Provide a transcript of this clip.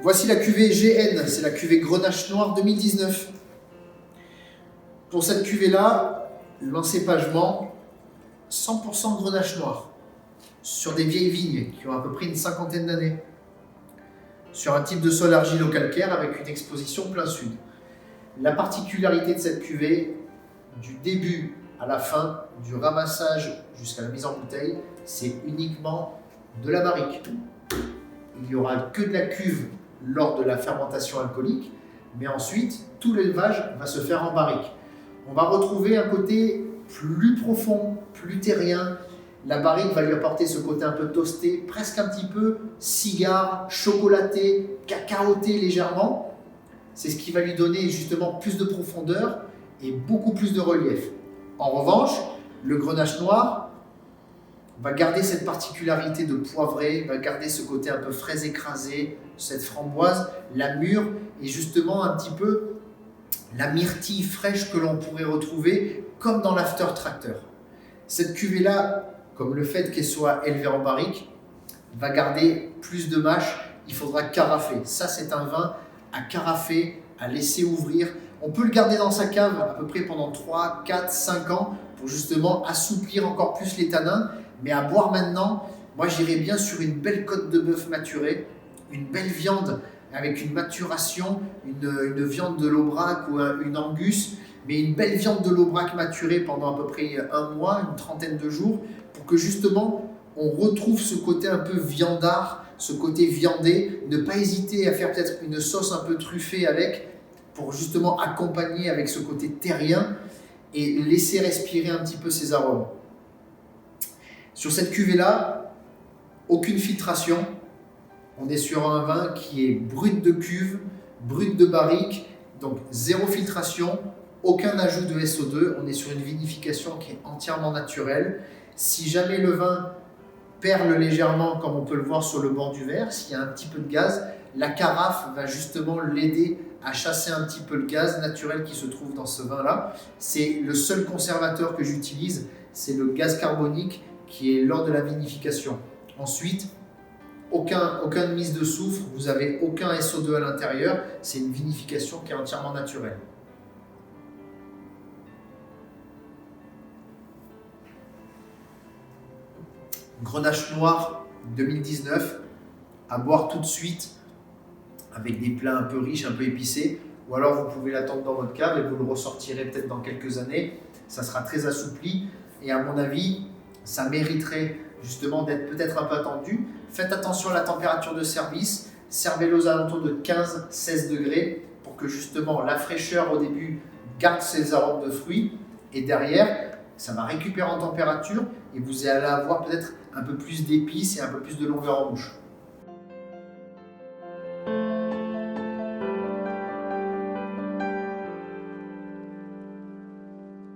Voici la cuvée GN, c'est la cuvée Grenache Noir 2019. Pour cette cuvée-là, l'encépagement 100% Grenache Noir sur des vieilles vignes qui ont à peu près une cinquantaine d'années, sur un type de sol argilo-calcaire avec une exposition plein sud. La particularité de cette cuvée, du début à la fin, du ramassage jusqu'à la mise en bouteille, c'est uniquement de la barrique. Il n'y aura que de la cuve lors de la fermentation alcoolique, mais ensuite, tout l'élevage va se faire en barrique. On va retrouver un côté plus profond, plus terrien. La barrique va lui apporter ce côté un peu toasté, presque un petit peu cigare, chocolaté, cacaoté légèrement. C'est ce qui va lui donner justement plus de profondeur et beaucoup plus de relief. En revanche, le Grenache Noir va garder cette particularité de poivré, va garder ce côté un peu fraise écrasée, cette framboise, la mûre et justement un petit peu la myrtille fraîche que l'on pourrait retrouver comme dans l'After Tracteur. Cette cuvée-là, comme le fait qu'elle soit élevée en barrique, va garder plus de mâche, il faudra carafer. Ça, c'est un vin à carafer, à laisser ouvrir. On peut le garder dans sa cave à peu près pendant 3, 4, 5 ans pour justement assouplir encore plus les tanins. Mais à boire maintenant, moi j'irais bien sur une belle côte de bœuf maturée, une belle viande avec une maturation, une viande de l'Aubrac ou une Angus, mais une belle viande de l'Aubrac maturée pendant à peu près un mois, une trentaine de jours, pour que justement on retrouve ce côté un peu viandard, ce côté viandé. Ne pas hésiter à faire peut-être une sauce un peu truffée avec, pour justement accompagner avec ce côté terrien et laisser respirer un petit peu ces arômes. Sur cette cuvée-là, aucune filtration. On est sur un vin qui est brut de cuve, brut de barrique, donc zéro filtration, aucun ajout de SO2. On est sur une vinification qui est entièrement naturelle. Si jamais le vin perle légèrement, comme on peut le voir sur le bord du verre, s'il y a un petit peu de gaz, la carafe va justement l'aider à chasser un petit peu le gaz naturel qui se trouve dans ce vin-là. C'est le seul conservateur que j'utilise, c'est le gaz carbonique qui est lors de la vinification. Ensuite, aucune mise de soufre, vous n'avez aucun SO2 à l'intérieur, c'est une vinification qui est entièrement naturelle. Grenache Noir 2019, à boire tout de suite avec des plats un peu riches, un peu épicés, ou alors vous pouvez l'attendre dans votre cave et vous le ressortirez peut-être dans quelques années, ça sera très assoupli et à mon avis, ça mériterait justement d'être peut-être un peu attendu. Faites attention à la température de service, servez-le aux alentours de 15-16 degrés pour que justement la fraîcheur au début garde ses arômes de fruits et derrière, ça va récupérer en température et vous allez avoir peut-être un peu plus d'épices et un peu plus de longueur en bouche.